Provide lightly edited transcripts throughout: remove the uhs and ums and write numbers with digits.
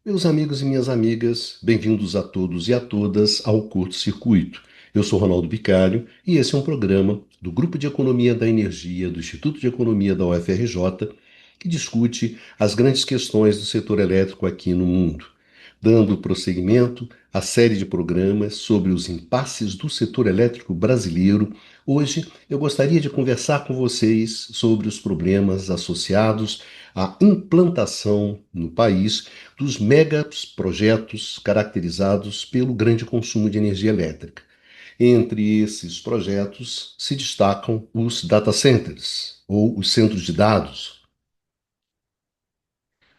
Meus amigos e minhas amigas, bem-vindos a todos e a todas ao Curto Circuito. Eu sou Ronaldo Bicalho e esse é um programa do Grupo de Economia da Energia do Instituto de Economia da UFRJ que discute as grandes questões do setor elétrico aqui no mundo, dando prosseguimento à série de programas sobre os impasses do setor elétrico brasileiro. Hoje eu gostaria de conversar com vocês sobre os problemas associados à implantação no país dos megaprojetos caracterizados pelo grande consumo de energia elétrica. Entre esses projetos se destacam os data centers, ou os centros de dados,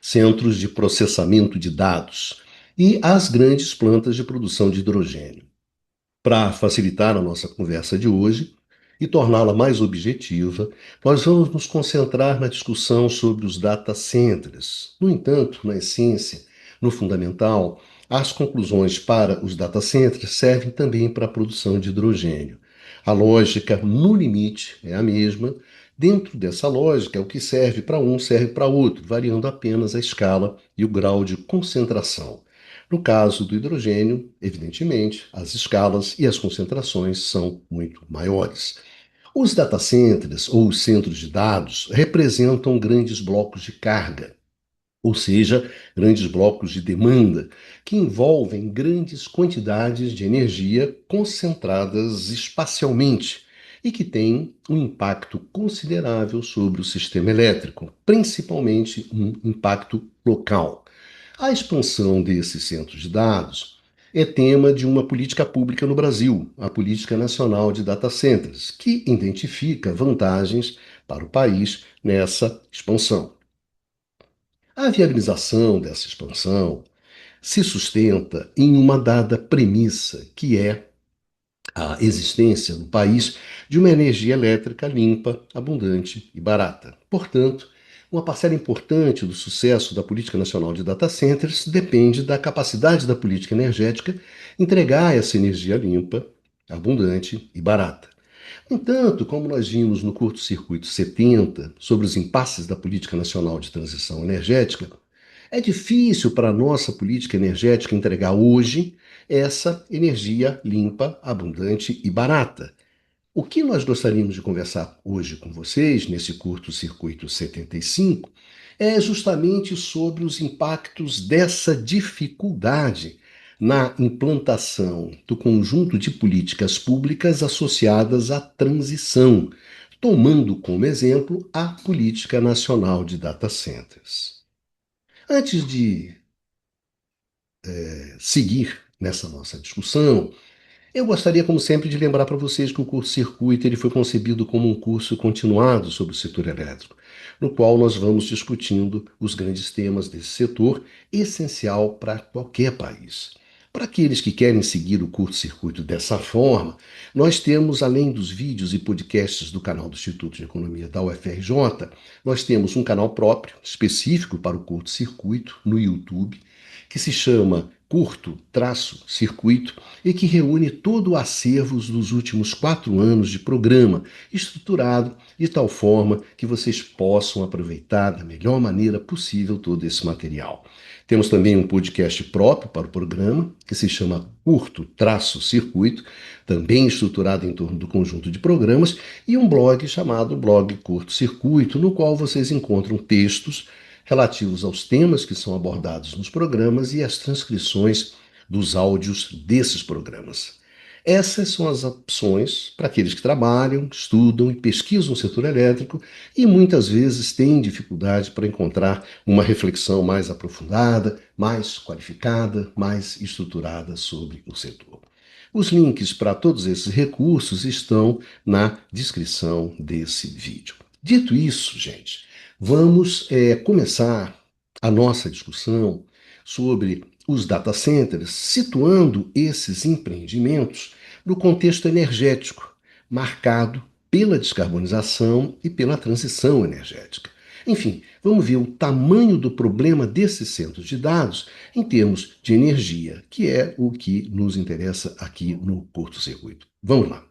centros de processamento de dados, e as grandes plantas de produção de hidrogênio. Para facilitar a nossa conversa de hoje e torná-la mais objetiva, nós vamos nos concentrar na discussão sobre os data centers. No entanto, na essência, no fundamental, as conclusões para os data centers servem também para a produção de hidrogênio. A lógica, no limite, é a mesma. Dentro dessa lógica, o que serve para um serve para outro, variando apenas a escala e o grau de concentração. No caso do hidrogênio, evidentemente, as escalas e as concentrações são muito maiores. Os data centers, ou os centros de dados, representam grandes blocos de carga, ou seja, grandes blocos de demanda, que envolvem grandes quantidades de energia concentradas espacialmente e que têm um impacto considerável sobre o sistema elétrico, principalmente um impacto local. A expansão desses centros de dados é tema de uma política pública no Brasil, a Política Nacional de Data Centers, que identifica vantagens para o país nessa expansão. A viabilização dessa expansão se sustenta em uma dada premissa, que é a existência no país de uma energia elétrica limpa, abundante e barata. Portanto, uma parcela importante do sucesso da Política Nacional de Data Centers depende da capacidade da política energética entregar essa energia limpa, abundante e barata. No entanto, como nós vimos no curto-circuito 70 sobre os impasses da Política Nacional de Transição Energética, é difícil para a nossa política energética entregar hoje essa energia limpa, abundante e barata. O que nós gostaríamos de conversar hoje com vocês, nesse curto-circuito 75, é justamente sobre os impactos dessa dificuldade na implantação do conjunto de políticas públicas associadas à transição, tomando como exemplo a Política Nacional de Data Centers. Antes de seguir nessa nossa discussão, eu gostaria, como sempre, de lembrar para vocês que o curso Circuito ele foi concebido como um curso continuado sobre o setor elétrico, no qual nós vamos discutindo os grandes temas desse setor, essencial para qualquer país. Para aqueles que querem seguir o curto-circuito dessa forma, nós temos, além dos vídeos e podcasts do canal do Instituto de Economia da UFRJ, nós temos um canal próprio, específico para o curto-circuito, no YouTube, que se chama Curto-Circuito e que reúne todo o acervo dos últimos 4 anos de programa, estruturado de tal forma que vocês possam aproveitar da melhor maneira possível todo esse material. Temos também um podcast próprio para o programa, que se chama Curto-Circuito, também estruturado em torno do conjunto de programas, e um blog chamado Blog Curto Circuito, no qual vocês encontram textos relativos aos temas que são abordados nos programas e as transcrições dos áudios desses programas. Essas são as opções para aqueles que trabalham, estudam e pesquisam o setor elétrico e muitas vezes têm dificuldade para encontrar uma reflexão mais aprofundada, mais qualificada, mais estruturada sobre o setor. Os links para todos esses recursos estão na descrição desse vídeo. Dito isso, gente, vamos começar a nossa discussão sobre os data centers, situando esses empreendimentos no contexto energético, marcado pela descarbonização e pela transição energética. Enfim, vamos ver o tamanho do problema desses centros de dados em termos de energia, que é o que nos interessa aqui no curto-circuito. Vamos lá.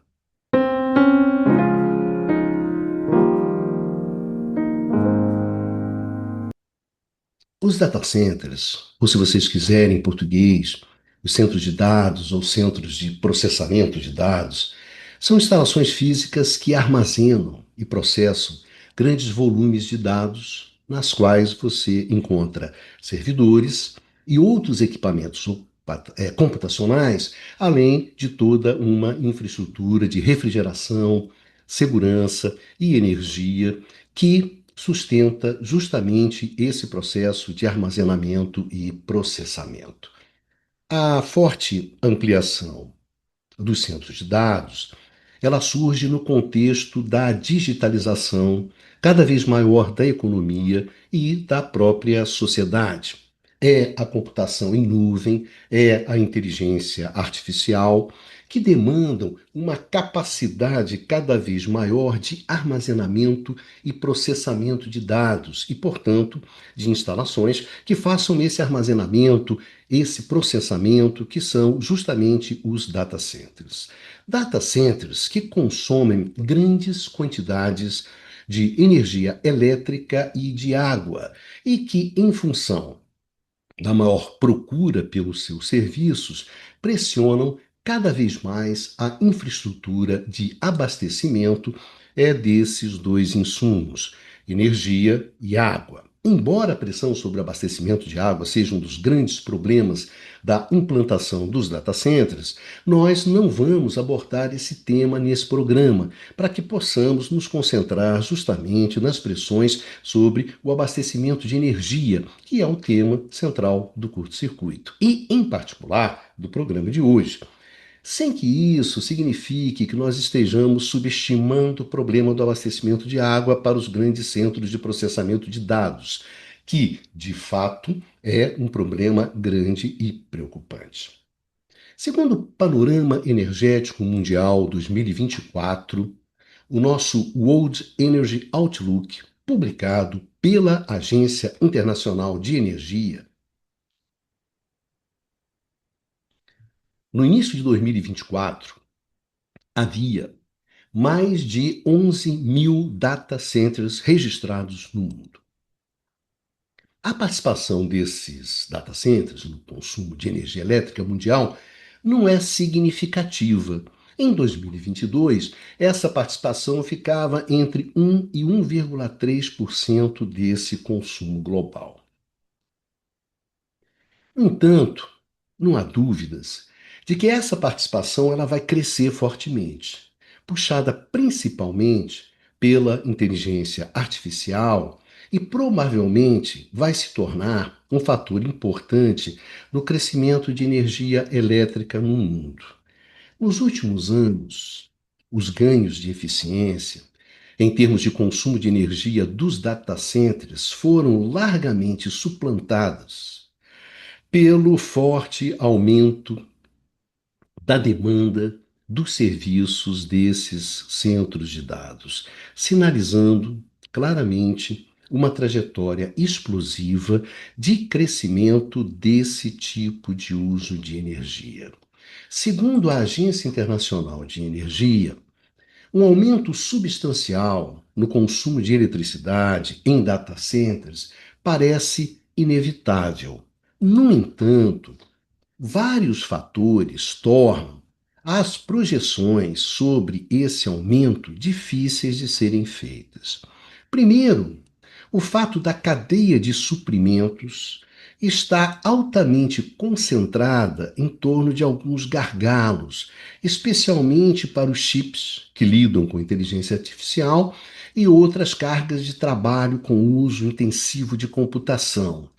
Os data centers, ou se vocês quiserem em português, os centros de dados ou centros de processamento de dados, são instalações físicas que armazenam e processam grandes volumes de dados, nas quais você encontra servidores e outros equipamentos computacionais, além de toda uma infraestrutura de refrigeração, segurança e energia que sustenta justamente esse processo de armazenamento e processamento. A forte ampliação dos centros de dados, ela surge no contexto da digitalização cada vez maior da economia e da própria sociedade. É a computação em nuvem, é a inteligência artificial, que demandam uma capacidade cada vez maior de armazenamento e processamento de dados e, portanto, de instalações que façam esse armazenamento, esse processamento, que são justamente os data centers. Data centers que consomem grandes quantidades de energia elétrica e de água e que, em função da maior procura pelos seus serviços, pressionam cada vez mais a infraestrutura de abastecimento desses dois insumos, energia e água. Embora a pressão sobre o abastecimento de água seja um dos grandes problemas da implantação dos data centers, nós não vamos abordar esse tema nesse programa, para que possamos nos concentrar justamente nas pressões sobre o abastecimento de energia, que é o tema central do curto-circuito, e, em particular, do programa de hoje. Sem que isso signifique que nós estejamos subestimando o problema do abastecimento de água para os grandes centros de processamento de dados, que, de fato, é um problema grande e preocupante. Segundo o Panorama Energético Mundial 2024, o nosso World Energy Outlook, publicado pela Agência Internacional de Energia, no início de 2024, havia mais de 11 mil data centers registrados no mundo. A participação desses data centers no consumo de energia elétrica mundial não é significativa. Em 2022, essa participação ficava entre 1 e 1,3% desse consumo global. No entanto, não há dúvidas de que essa participação ela vai crescer fortemente, puxada principalmente pela inteligência artificial e provavelmente vai se tornar um fator importante no crescimento de energia elétrica no mundo. Nos últimos anos, os ganhos de eficiência em termos de consumo de energia dos data centers foram largamente suplantados pelo forte aumento da demanda dos serviços desses centros de dados, sinalizando claramente uma trajetória explosiva de crescimento desse tipo de uso de energia. Segundo a Agência Internacional de Energia, um aumento substancial no consumo de eletricidade em data centers parece inevitável. No entanto, vários fatores tornam as projeções sobre esse aumento difíceis de serem feitas. Primeiro, o fato da cadeia de suprimentos está altamente concentrada em torno de alguns gargalos, especialmente para os chips que lidam com inteligência artificial e outras cargas de trabalho com uso intensivo de computação.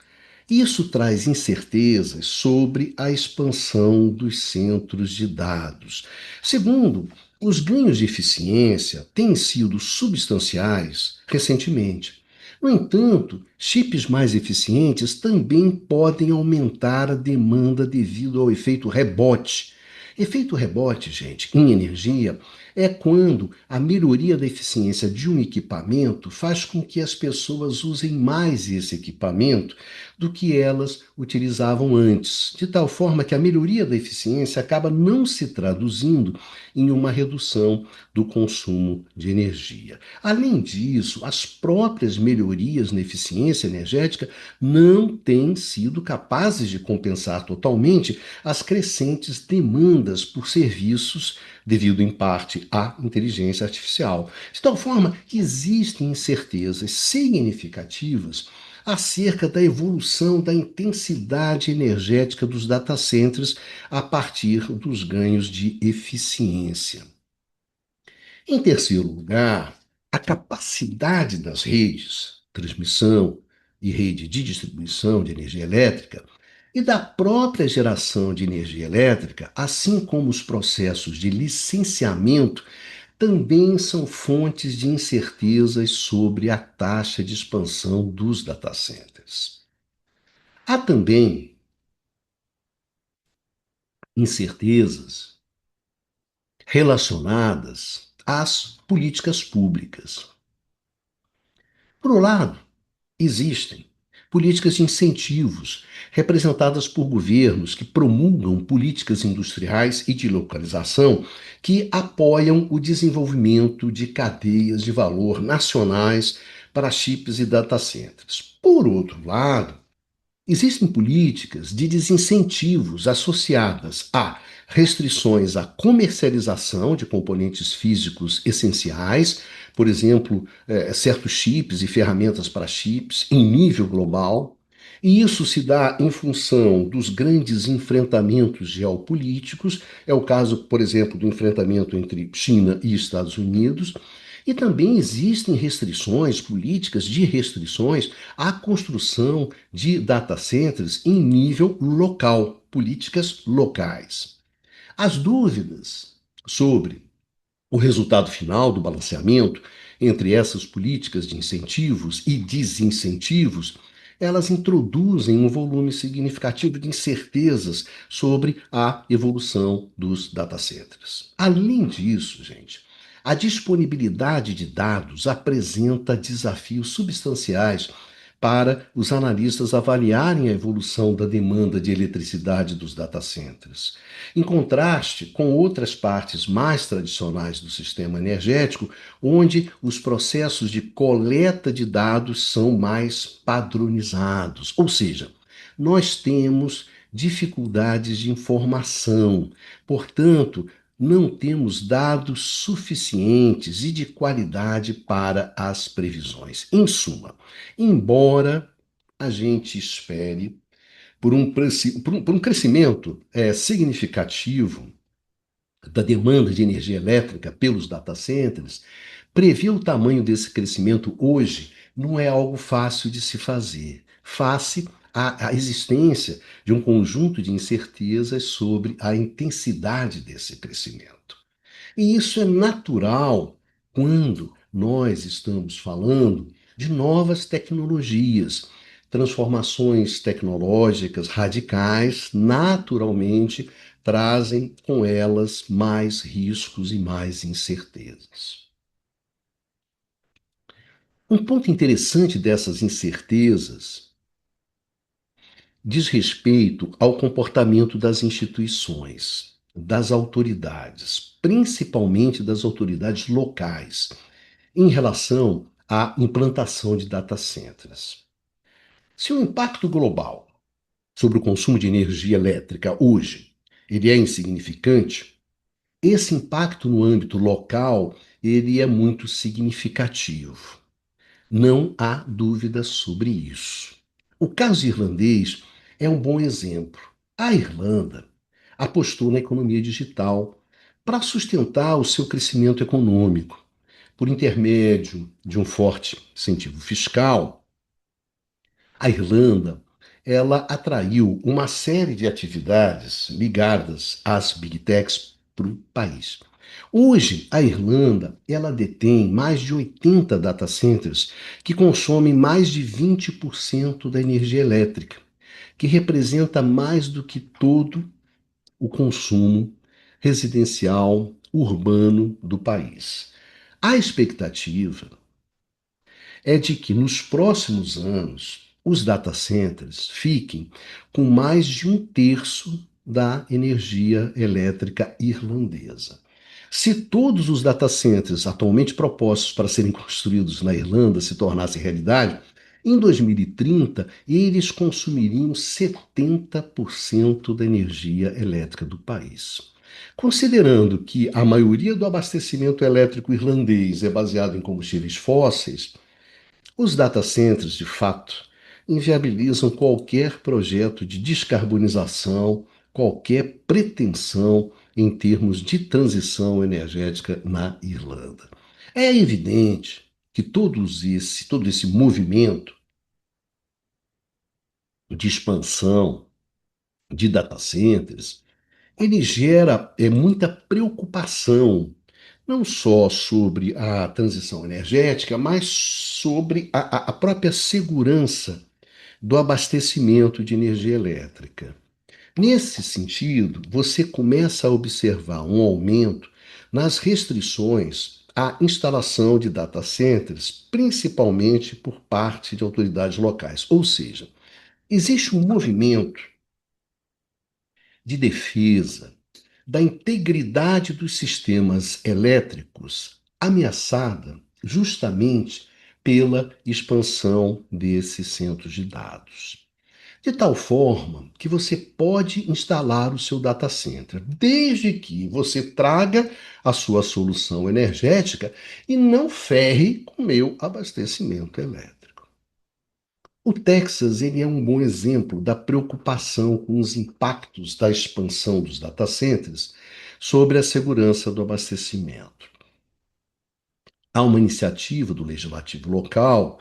Isso traz incertezas sobre a expansão dos centros de dados. Segundo, os ganhos de eficiência têm sido substanciais recentemente. No entanto, chips mais eficientes também podem aumentar a demanda devido ao efeito rebote. Efeito rebote, gente, em energia, é quando a melhoria da eficiência de um equipamento faz com que as pessoas usem mais esse equipamento do que elas utilizavam antes, de tal forma que a melhoria da eficiência acaba não se traduzindo em uma redução do consumo de energia. Além disso, as próprias melhorias na eficiência energética não têm sido capazes de compensar totalmente as crescentes demandas por serviços devido em parte à inteligência artificial. De tal forma que existem incertezas significativas acerca da evolução da intensidade energética dos data centers a partir dos ganhos de eficiência. Em terceiro lugar, a capacidade das redes, transmissão e rede de distribuição de energia elétrica e da própria geração de energia elétrica, assim como os processos de licenciamento, também são fontes de incertezas sobre a taxa de expansão dos data centers. Há também incertezas relacionadas às políticas públicas. Por um lado, existem políticas de incentivos representadas por governos que promulgam políticas industriais e de localização que apoiam o desenvolvimento de cadeias de valor nacionais para chips e data centers. Por outro lado, existem políticas de desincentivos associadas a restrições à comercialização de componentes físicos essenciais, por exemplo, certos chips e ferramentas para chips em nível global. E isso se dá em função dos grandes enfrentamentos geopolíticos, é o caso, por exemplo, do enfrentamento entre China e Estados Unidos. E também existem restrições, políticas de restrições à construção de data centers em nível local, políticas locais. As dúvidas sobre o resultado final do balanceamento entre essas políticas de incentivos e desincentivos, elas introduzem um volume significativo de incertezas sobre a evolução dos data centers. Além disso, gente, a disponibilidade de dados apresenta desafios substanciais para os analistas avaliarem a evolução da demanda de eletricidade dos data centers. Em contraste com outras partes mais tradicionais do sistema energético, onde os processos de coleta de dados são mais padronizados, ou seja, nós temos dificuldades de informação, portanto, não temos dados suficientes e de qualidade para as previsões. Em suma, embora a gente espere por um crescimento significativo da demanda de energia elétrica pelos data centers, prever o tamanho desse crescimento hoje não é algo fácil de se fazer, face à existência de um conjunto de incertezas sobre a intensidade desse crescimento. E isso é natural quando nós estamos falando de novas tecnologias. Transformações tecnológicas radicais, naturalmente, trazem com elas mais riscos e mais incertezas. Um ponto interessante dessas incertezas diz respeito ao comportamento das instituições, das autoridades, principalmente das autoridades locais, em relação à implantação de data centers. Se o impacto global sobre o consumo de energia elétrica hoje ele é insignificante, esse impacto no âmbito local ele é muito significativo. Não há dúvida sobre isso. O caso irlandês é um bom exemplo. A Irlanda apostou na economia digital para sustentar o seu crescimento econômico. Por intermédio de um forte incentivo fiscal, a Irlanda ela atraiu uma série de atividades ligadas às big techs para o país. Hoje, a Irlanda ela detém mais de 80 data centers que consomem mais de 20% da energia elétrica, que representa mais do que todo o consumo residencial, urbano do país. A expectativa é de que nos próximos anos os data centers fiquem com mais de um terço da energia elétrica irlandesa. Se todos os data centers atualmente propostos para serem construídos na Irlanda se tornassem realidade, em 2030 eles consumiriam 70% da energia elétrica do país. Considerando que a maioria do abastecimento elétrico irlandês é baseado em combustíveis fósseis, os data centers, de fato, inviabilizam qualquer projeto de descarbonização, qualquer pretensão em termos de transição energética na Irlanda. É evidente que todo esse movimento de expansão de data centers, ele gera muita preocupação, não só sobre a transição energética, mas sobre a própria segurança do abastecimento de energia elétrica. Nesse sentido, você começa a observar um aumento nas restrições à instalação de data centers, principalmente por parte de autoridades locais. Ou seja, existe um movimento de defesa da integridade dos sistemas elétricos ameaçada justamente pela expansão desses centros de dados. De tal forma que você pode instalar o seu data center, desde que você traga a sua solução energética e não ferre com o meu abastecimento elétrico. O Texas ele é um bom exemplo da preocupação com os impactos da expansão dos data centers sobre a segurança do abastecimento. Há uma iniciativa do legislativo local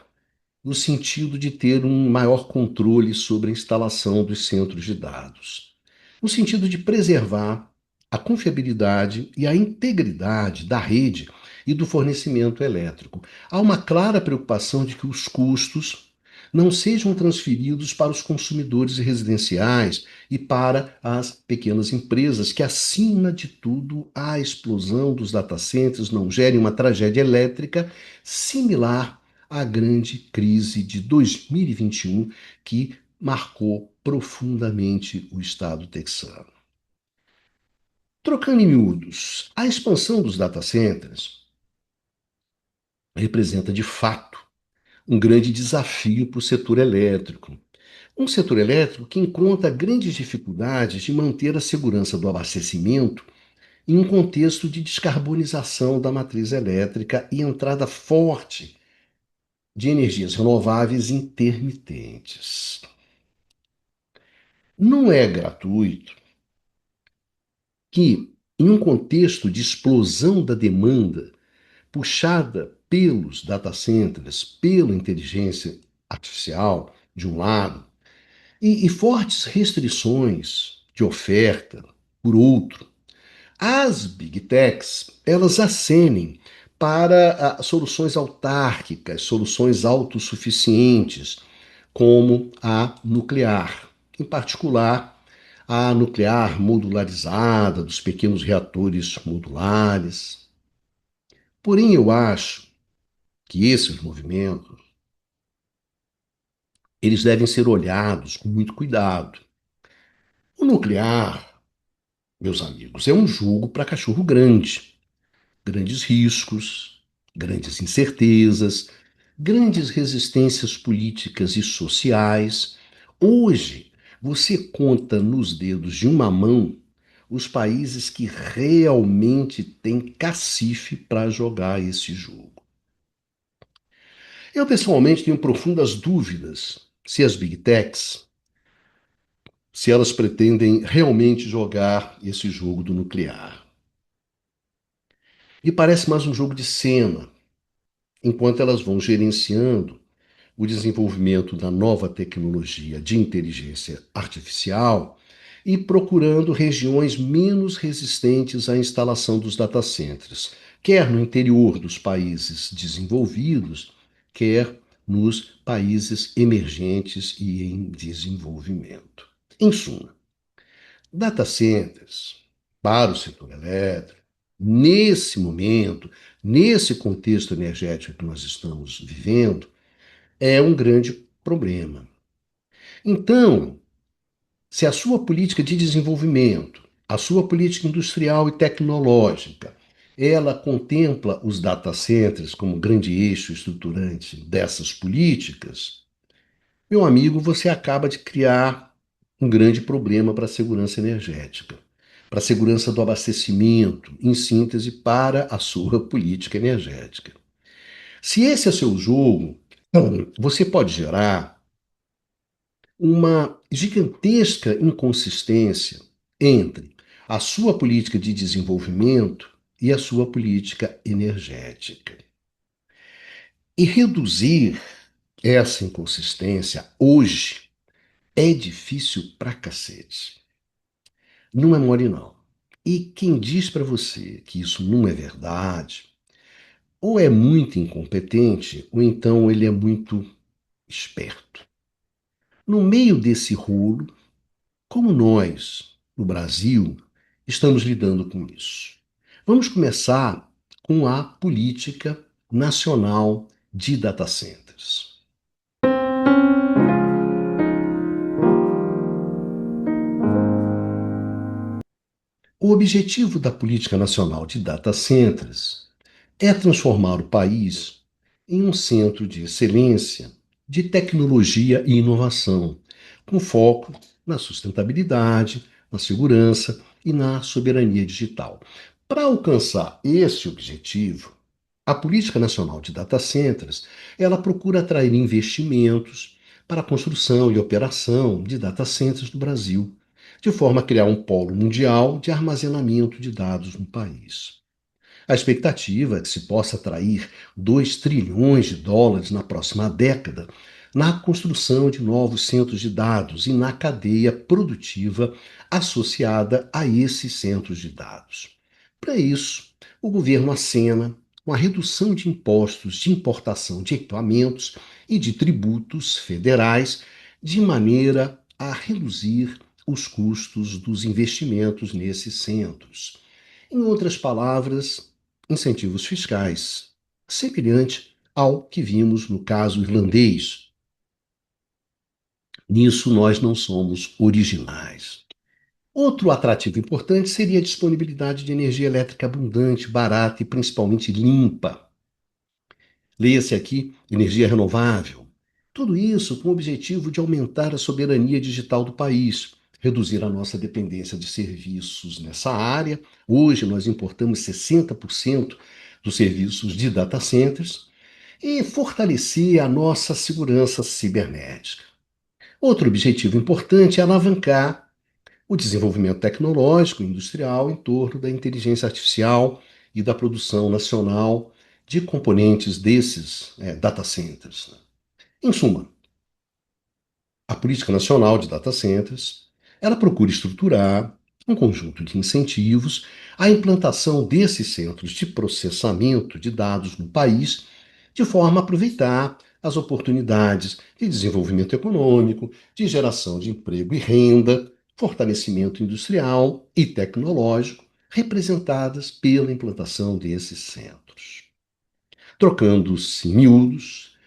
no sentido de ter um maior controle sobre a instalação dos centros de dados, no sentido de preservar a confiabilidade e a integridade da rede e do fornecimento elétrico. Há uma clara preocupação de que os custos não sejam transferidos para os consumidores residenciais e para as pequenas empresas, que, acima de tudo, a explosão dos data centers não gere uma tragédia elétrica similar à grande crise de 2021, que marcou profundamente o estado texano. Trocando em miúdos, a expansão dos data centers representa, de fato, um grande desafio para o setor elétrico. Um setor elétrico que encontra grandes dificuldades de manter a segurança do abastecimento em um contexto de descarbonização da matriz elétrica e entrada forte de energias renováveis intermitentes. Não é gratuito que, em um contexto de explosão da demanda, puxada pelos data centers, pela inteligência artificial, de um lado, e fortes restrições de oferta, por outro, as big techs, elas acenem para soluções autárquicas, soluções autossuficientes, como a nuclear, em particular a nuclear modularizada, dos pequenos reatores modulares. Porém, eu acho que esses movimentos eles devem ser olhados com muito cuidado. O nuclear, meus amigos, é um jogo para cachorro grande. Grandes riscos, grandes incertezas, grandes resistências políticas e sociais. Hoje, você conta nos dedos de uma mão os países que realmente têm cacife para jogar esse jogo. Eu, pessoalmente, tenho profundas dúvidas se as big techs, se elas pretendem realmente jogar esse jogo do nuclear. E parece mais um jogo de cena, enquanto elas vão gerenciando o desenvolvimento da nova tecnologia de inteligência artificial e procurando regiões menos resistentes à instalação dos data centers, quer no interior dos países desenvolvidos, quer nos países emergentes e em desenvolvimento. Em suma, data centers para o setor elétrico nesse momento, nesse contexto energético que nós estamos vivendo, é um grande problema. Então, se a sua política de desenvolvimento, a sua política industrial e tecnológica, ela contempla os data centers como grande eixo estruturante dessas políticas, meu amigo, você acaba de criar um grande problema para a segurança energética, para a segurança do abastecimento, em síntese, para a sua política energética. Se esse é seu jogo, você pode gerar uma gigantesca inconsistência entre a sua política de desenvolvimento e a sua política energética. E reduzir essa inconsistência hoje é difícil pra cacete. Não é mole, não. E quem diz para você que isso não é verdade, ou é muito incompetente, ou então ele é muito esperto. No meio desse rolo, como nós, no Brasil, estamos lidando com isso? Vamos começar com a política nacional de data centers. O objetivo da Política Nacional de Data Centers é transformar o país em um centro de excelência de tecnologia e inovação, com foco na sustentabilidade, na segurança e na soberania digital. Para alcançar esse objetivo, a Política Nacional de Data Centers, ela procura atrair investimentos para a construção e operação de data centers no Brasil, de forma a criar um polo mundial de armazenamento de dados no país. A expectativa é que se possa atrair 2 trilhões de dólares na próxima década na construção de novos centros de dados e na cadeia produtiva associada a esses centros de dados. Para isso, o governo acena com a redução de impostos de importação de equipamentos e de tributos federais, de maneira a reduzir os custos dos investimentos nesses centros. Em outras palavras, incentivos fiscais, semelhante ao que vimos no caso irlandês. Nisso nós não somos originais. Outro atrativo importante seria a disponibilidade de energia elétrica abundante, barata e principalmente limpa. Leia-se aqui energia renovável. Tudo isso com o objetivo de aumentar a soberania digital do país, reduzir a nossa dependência de serviços nessa área. Hoje nós importamos 60% dos serviços de data centers e fortalecer a nossa segurança cibernética. Outro objetivo importante é alavancar o desenvolvimento tecnológico e industrial em torno da inteligência artificial e da produção nacional de componentes desses data centers. Em suma, a Política Nacional de Data Centers, ela procura estruturar um conjunto de incentivos à implantação desses centros de processamento de dados no país, de forma a aproveitar as oportunidades de desenvolvimento econômico, de geração de emprego e renda, fortalecimento industrial e tecnológico, representadas pela implantação desses centros. Trocando-se em miúdos,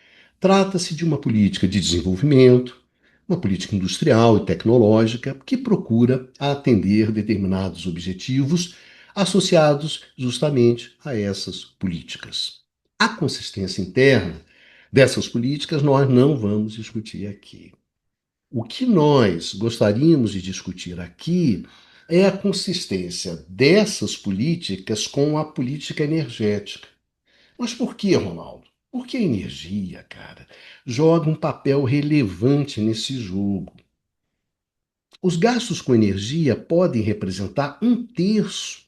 trata-se de uma política de desenvolvimento, uma política industrial e tecnológica que procura atender determinados objetivos associados justamente a essas políticas. A consistência interna dessas políticas nós não vamos discutir aqui. O que nós gostaríamos de discutir aqui é a consistência dessas políticas com a política energética. Mas por que, Ronaldo? Porque a energia, cara, joga um papel relevante nesse jogo. Os gastos com energia podem representar 1/3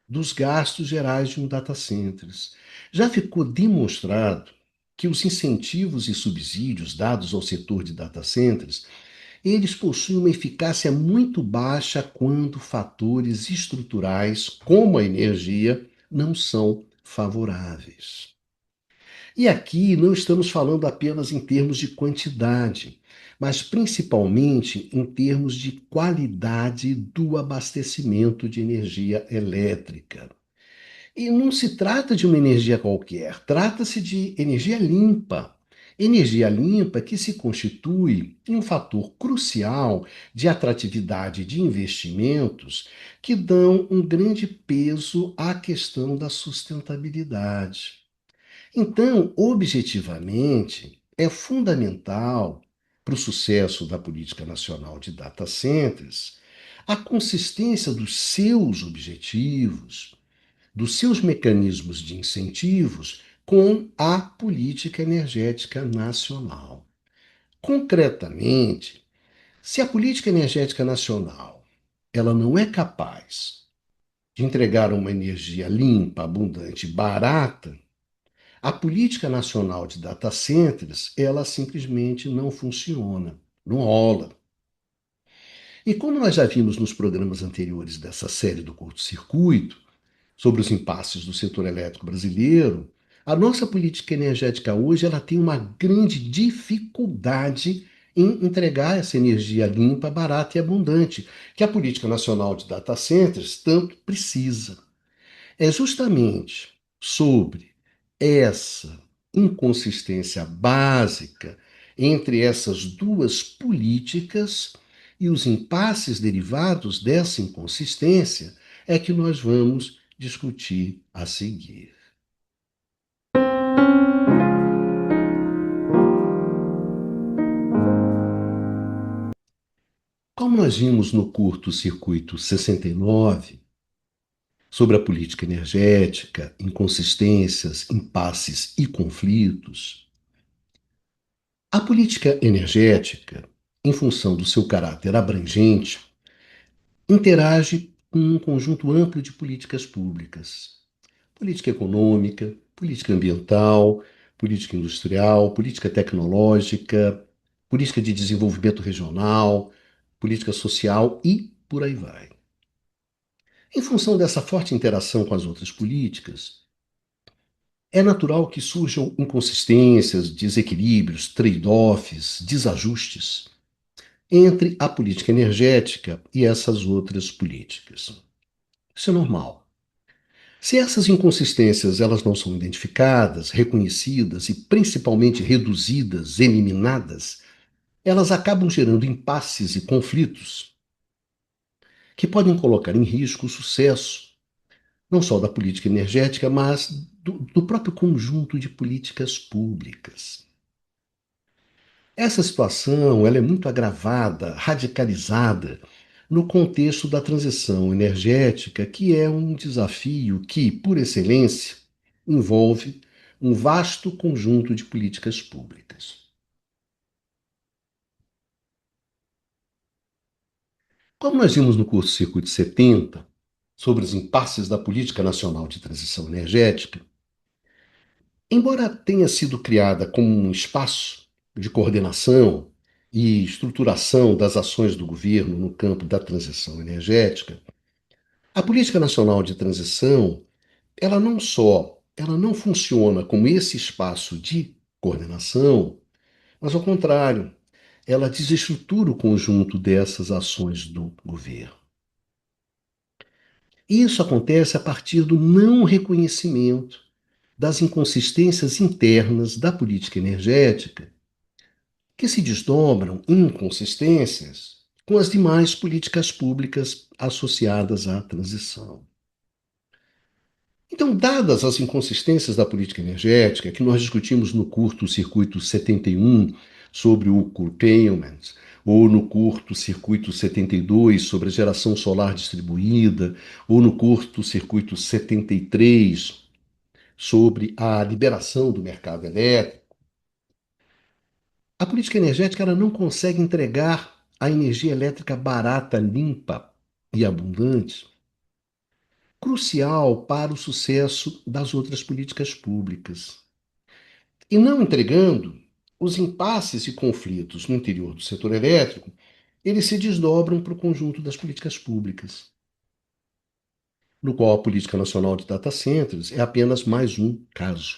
dos gastos gerais de um data center. Já ficou demonstrado que os incentivos e subsídios dados ao setor de data centers, eles possuem uma eficácia muito baixa quando fatores estruturais, como a energia, não são favoráveis. E aqui não estamos falando apenas em termos de quantidade, mas principalmente em termos de qualidade do abastecimento de energia elétrica. E não se trata de uma energia qualquer, trata-se de energia limpa. Energia limpa que se constitui em um fator crucial de atratividade de investimentos que dão um grande peso à questão da sustentabilidade. Então, objetivamente, é fundamental para o sucesso da política nacional de data centers a consistência dos seus objetivos, dos seus mecanismos de incentivos com a política energética nacional. Concretamente, se a política energética nacional ela não é capaz de entregar uma energia limpa, abundante, barata, a política nacional de data centers, ela simplesmente não funciona, não rola. E como nós já vimos nos programas anteriores dessa série do curto-circuito, sobre os impasses do setor elétrico brasileiro, a nossa política energética hoje ela tem uma grande dificuldade em entregar essa energia limpa, barata e abundante, que a política nacional de data centers tanto precisa. É justamente sobre essa inconsistência básica entre essas duas políticas e os impasses derivados dessa inconsistência é que nós vamos discutir a seguir. Como nós vimos no curto-circuito 69, sobre a política energética, inconsistências, impasses e conflitos, a política energética, em função do seu caráter abrangente, interage com um conjunto amplo de políticas públicas. Política econômica, política ambiental, política industrial, política tecnológica, política de desenvolvimento regional, política social e por aí vai. Em função dessa forte interação com as outras políticas, é natural que surjam inconsistências, desequilíbrios, trade-offs, desajustes entre a política energética e essas outras políticas. Isso é normal. Se essas inconsistências elas não são identificadas, reconhecidas e principalmente reduzidas, eliminadas, elas acabam gerando impasses e conflitos que podem colocar em risco o sucesso não só da política energética, mas do próprio conjunto de políticas públicas. Essa situação ela é muito agravada, radicalizada no contexto da transição energética, que é um desafio que, por excelência, envolve um vasto conjunto de políticas públicas. Como nós vimos no curso Circuito 70, sobre os impasses da Política Nacional de Transição Energética, embora tenha sido criada como um espaço de coordenação e estruturação das ações do governo no campo da transição energética, a Política Nacional de Transição, ela não funciona como esse espaço de coordenação, mas ao contrário, ela desestrutura o conjunto dessas ações do governo. Isso acontece a partir do não reconhecimento das inconsistências internas da política energética, que se desdobram em inconsistências com as demais políticas públicas associadas à transição. Então, dadas as inconsistências da política energética, que nós discutimos no curto-circuito 71 sobre o curtailment, ou no curto-circuito 72 sobre a geração solar distribuída, ou no curto-circuito 73 sobre a liberação do mercado elétrico, a política energética ela não consegue entregar a energia elétrica barata, limpa e abundante, crucial para o sucesso das outras políticas públicas. E não entregando, os impasses e conflitos no interior do setor elétrico, eles se desdobram para o conjunto das políticas públicas, no qual a Política Nacional de Data Centers é apenas mais um caso.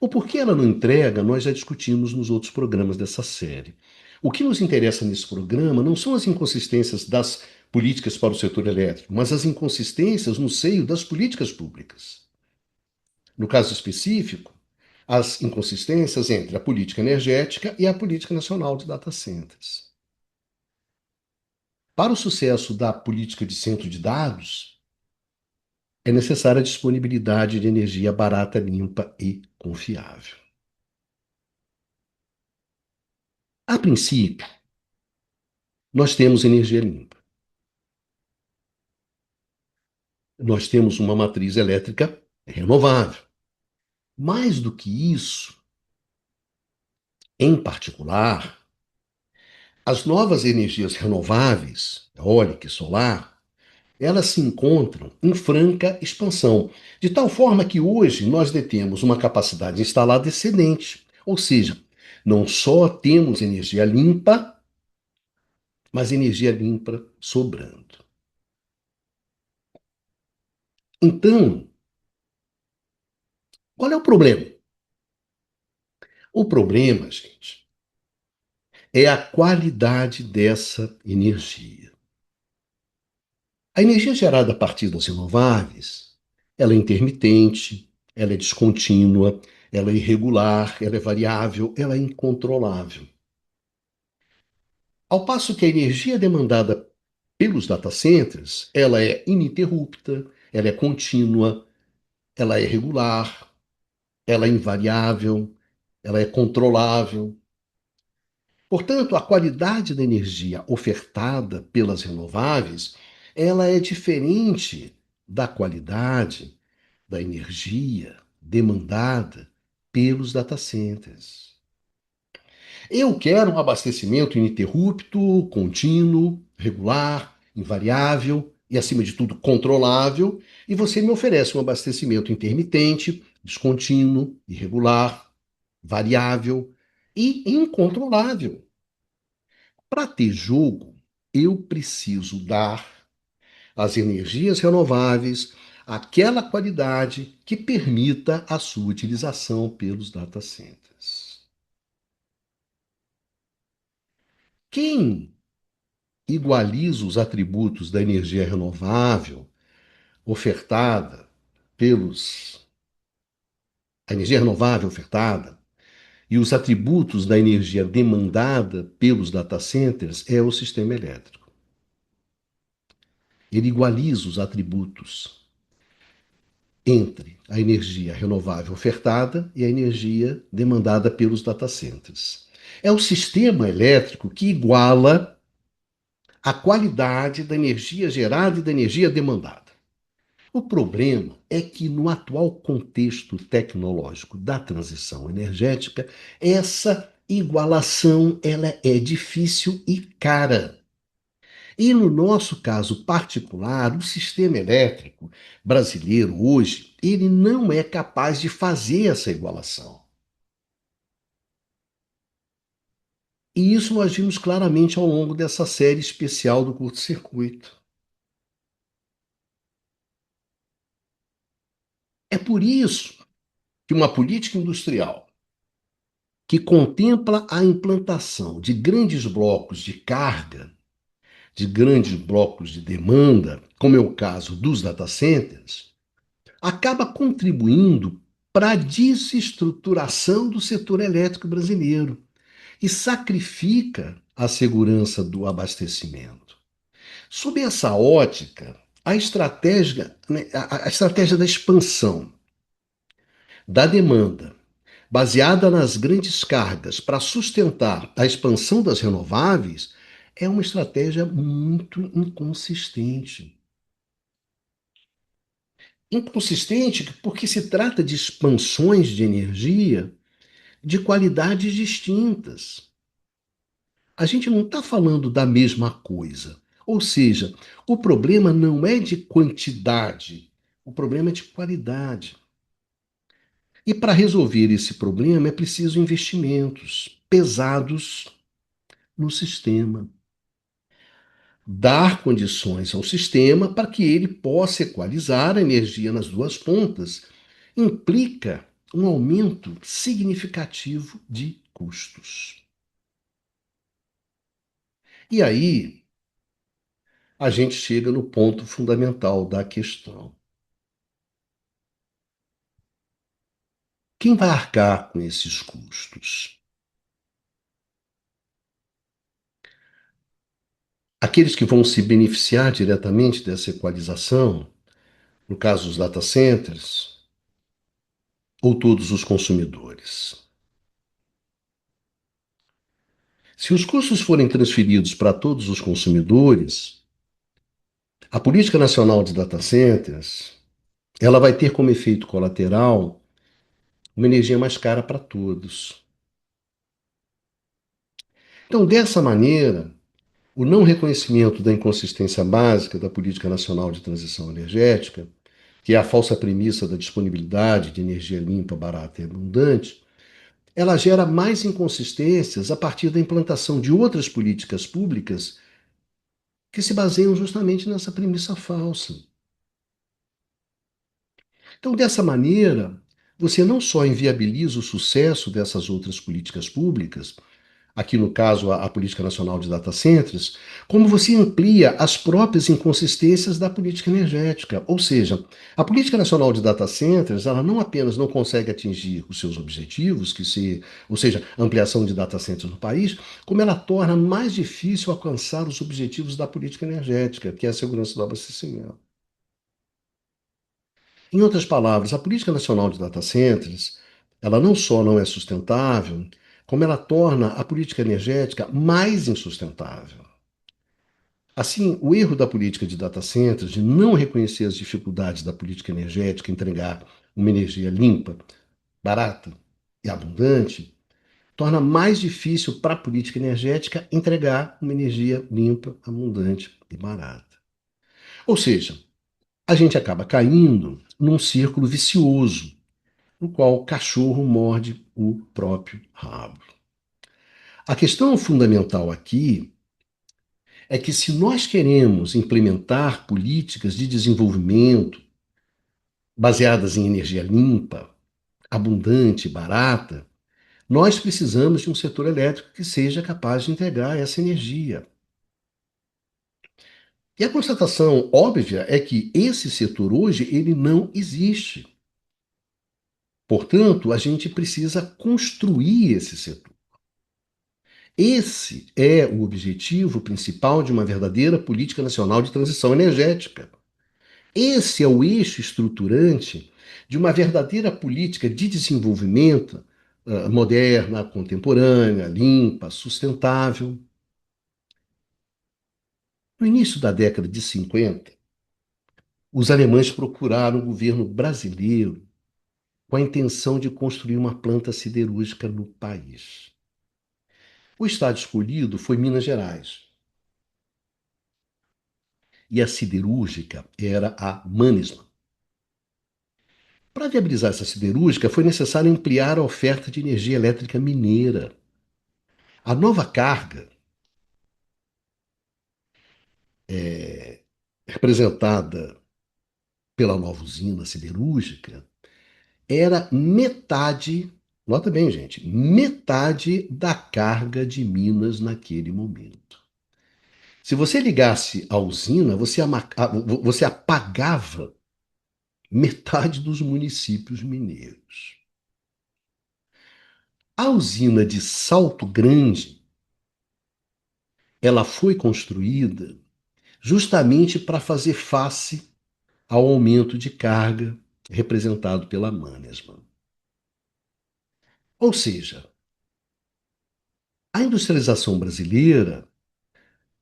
O porquê ela não entrega, nós já discutimos nos outros programas dessa série. O que nos interessa nesse programa não são as inconsistências das políticas para o setor elétrico, mas as inconsistências no seio das políticas públicas. No caso específico, as inconsistências entre a política energética e a política nacional de data centers. Para o sucesso da política de centro de dados, é necessária a disponibilidade de energia barata, limpa e confiável. A princípio, nós temos energia limpa. Nós temos uma matriz elétrica renovável. Mais do que isso, em particular, as novas energias renováveis, eólica e solar, elas se encontram em franca expansão, de tal forma que hoje nós detemos uma capacidade instalada excedente, ou seja, não só temos energia limpa, mas energia limpa sobrando. Então, qual é o problema? O problema, gente, é a qualidade dessa energia. A energia gerada a partir das renováveis, ela é intermitente, ela é descontínua, ela é irregular, ela é variável, ela é incontrolável. Ao passo que a energia demandada pelos data centers, ela é ininterrupta, ela é contínua, ela é regular, ela é invariável, ela é controlável. Portanto, a qualidade da energia ofertada pelas renováveis, ela é diferente da qualidade da energia demandada pelos data centers. Eu quero um abastecimento ininterrupto, contínuo, regular, invariável e, acima de tudo, controlável, e você me oferece um abastecimento intermitente, descontínuo, irregular, variável e incontrolável. Para ter jogo, eu preciso dar às energias renováveis aquela qualidade que permita a sua utilização pelos data centers. Quem igualiza os atributos da energia renovável ofertada pelos a energia renovável ofertada e os atributos da energia demandada pelos data centers é o sistema elétrico. Ele igualiza os atributos entre a energia renovável ofertada e a energia demandada pelos data centers. É o sistema elétrico que iguala a qualidade da energia gerada e da energia demandada. O problema é que, no atual contexto tecnológico da transição energética, essa igualação ela é difícil e cara. E no nosso caso particular, o sistema elétrico brasileiro hoje, ele não é capaz de fazer essa igualação. E isso nós vimos claramente ao longo dessa série especial do curto-circuito. É por isso que uma política industrial que contempla a implantação de grandes blocos de carga, de grandes blocos de demanda, como é o caso dos data centers, acaba contribuindo para a desestruturação do setor elétrico brasileiro e sacrifica a segurança do abastecimento. Sob essa ótica, a estratégia da expansão da demanda, baseada nas grandes cargas para sustentar a expansão das renováveis, é uma estratégia muito inconsistente. Inconsistente porque se trata de expansões de energia de qualidades distintas. A gente não está falando da mesma coisa. Ou seja, o problema não é de quantidade, o problema é de qualidade. E para resolver esse problema é preciso investimentos pesados no sistema. Dar condições ao sistema para que ele possa equalizar a energia nas duas pontas implica um aumento significativo de custos. E aí, a gente chega no ponto fundamental da questão. Quem vai arcar com esses custos? Aqueles que vão se beneficiar diretamente dessa equalização, no caso dos data centers, ou todos os consumidores? Se os custos forem transferidos para todos os consumidores, a política nacional de data centers, ela vai ter como efeito colateral uma energia mais cara para todos. Então, dessa maneira, o não reconhecimento da inconsistência básica da política nacional de transição energética, que é a falsa premissa da disponibilidade de energia limpa, barata e abundante, ela gera mais inconsistências a partir da implantação de outras políticas públicas que se baseiam justamente nessa premissa falsa. Então, dessa maneira, você não só inviabiliza o sucesso dessas outras políticas públicas, aqui no caso a Política Nacional de Data Centers, como você amplia as próprias inconsistências da política energética. Ou seja, a Política Nacional de Data Centers, ela não apenas não consegue atingir os seus objetivos, ou seja, ampliação de data centers no país, como ela torna mais difícil alcançar os objetivos da política energética, que é a segurança do abastecimento. Em outras palavras, a Política Nacional de Data Centers, ela não só não é sustentável, como ela torna a política energética mais insustentável. Assim, o erro da política de data centers de não reconhecer as dificuldades da política energética em entregar uma energia limpa, barata e abundante, torna mais difícil para a política energética entregar uma energia limpa, abundante e barata. Ou seja, a gente acaba caindo num círculo vicioso, no qual o cachorro morde o próprio rabo. A questão fundamental aqui é que, se nós queremos implementar políticas de desenvolvimento baseadas em energia limpa, abundante, barata, nós precisamos de um setor elétrico que seja capaz de integrar essa energia. E a constatação óbvia é que esse setor hoje ele não existe. Portanto, a gente precisa construir esse setor. Esse é o objetivo principal de uma verdadeira política nacional de transição energética. Esse é o eixo estruturante de uma verdadeira política de desenvolvimento moderna, contemporânea, limpa, sustentável. No início da década de 50, os alemães procuraram o governo brasileiro com a intenção de construir uma planta siderúrgica no país. O estado escolhido foi Minas Gerais. E a siderúrgica era a Mannesmann. Para viabilizar essa siderúrgica, foi necessário ampliar a oferta de energia elétrica mineira. A nova carga, representada pela nova usina siderúrgica, era metade, nota bem, gente, metade da carga de Minas naquele momento. Se você ligasse a usina, você apagava metade dos municípios mineiros. A usina de Salto Grande, ela foi construída justamente para fazer face ao aumento de carga representado pela Mannesmann. Ou seja, a industrialização brasileira,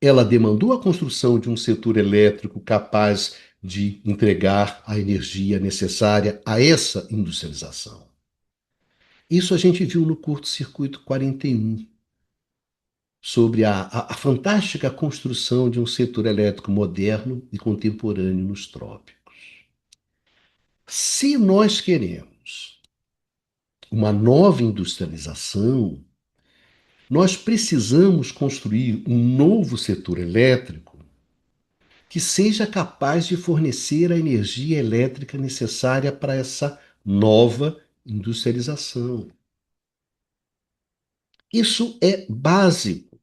ela demandou a construção de um setor elétrico capaz de entregar a energia necessária a essa industrialização. Isso a gente viu no curto-circuito 41, sobre a fantástica construção de um setor elétrico moderno e contemporâneo nos trópicos. Se nós queremos uma nova industrialização, nós precisamos construir um novo setor elétrico que seja capaz de fornecer a energia elétrica necessária para essa nova industrialização. Isso é básico.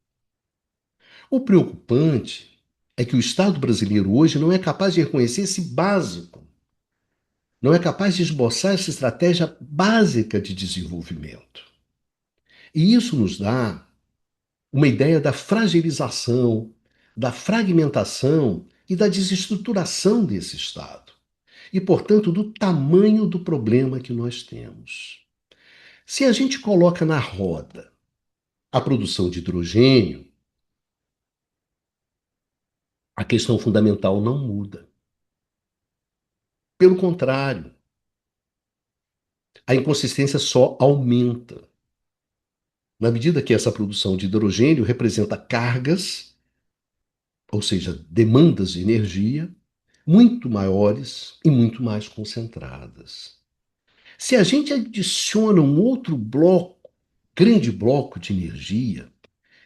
O preocupante é que o Estado brasileiro hoje não é capaz de reconhecer esse básico, não é capaz de esboçar essa estratégia básica de desenvolvimento. E isso nos dá uma ideia da fragilização, da fragmentação e da desestruturação desse Estado. E, portanto, do tamanho do problema que nós temos. Se a gente coloca na roda a produção de hidrogênio, a questão fundamental não muda. Pelo contrário, a inconsistência só aumenta. Na medida que essa produção de hidrogênio representa cargas, ou seja, demandas de energia, muito maiores e muito mais concentradas. Se a gente adiciona um outro bloco, grande bloco de energia,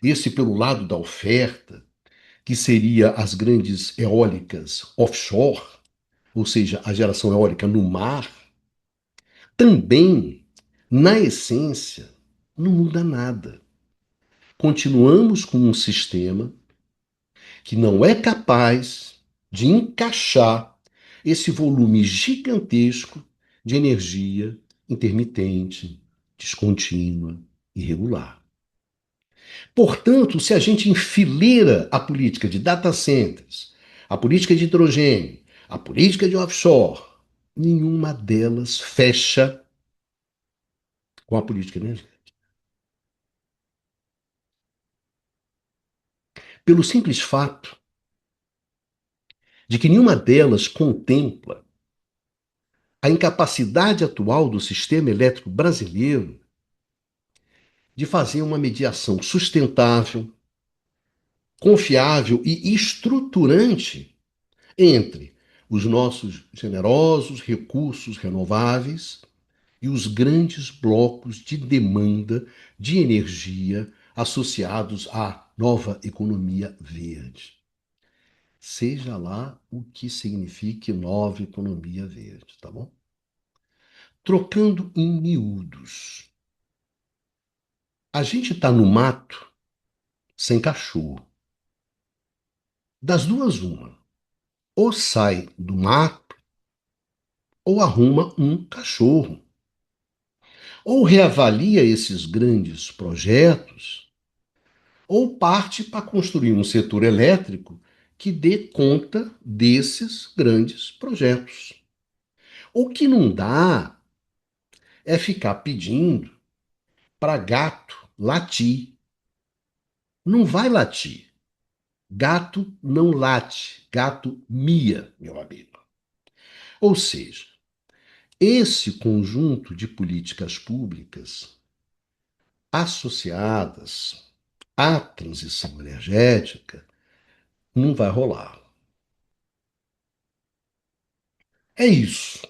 esse pelo lado da oferta, que seria as grandes eólicas offshore, ou seja, a geração eólica no mar, também, na essência, não muda nada. Continuamos com um sistema que não é capaz de encaixar esse volume gigantesco de energia intermitente, descontínua, irregular. Portanto, se a gente enfileira a política de data centers, a política de hidrogênio, a política de offshore, nenhuma delas fecha com a política energética. Pelo simples fato de que nenhuma delas contempla a incapacidade atual do sistema elétrico brasileiro de fazer uma mediação sustentável, confiável e estruturante entre os nossos generosos recursos renováveis e os grandes blocos de demanda de energia associados à nova economia verde. Seja lá o que signifique nova economia verde, tá bom? Trocando em miúdos. A gente está no mato sem cachorro. Das duas, uma. Ou sai do mato ou arruma um cachorro. Ou reavalia esses grandes projetos, ou parte para construir um setor elétrico que dê conta desses grandes projetos. O que não dá é ficar pedindo para gato latir. Não vai latir. Gato não late, gato mia, meu amigo. Ou seja, esse conjunto de políticas públicas associadas à transição energética não vai rolar. É isso.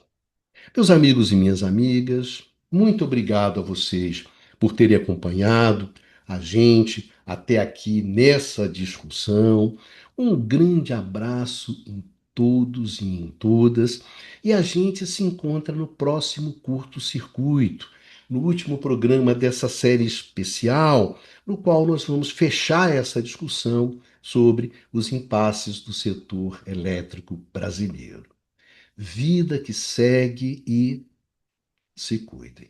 Meus amigos e minhas amigas, muito obrigado a vocês por terem acompanhado a gente até aqui nessa discussão. Um grande abraço em todos e em todas. E a gente se encontra no próximo curto-circuito, no último programa dessa série especial, no qual nós vamos fechar essa discussão sobre os impasses do setor elétrico brasileiro. Vida que segue e se cuidem.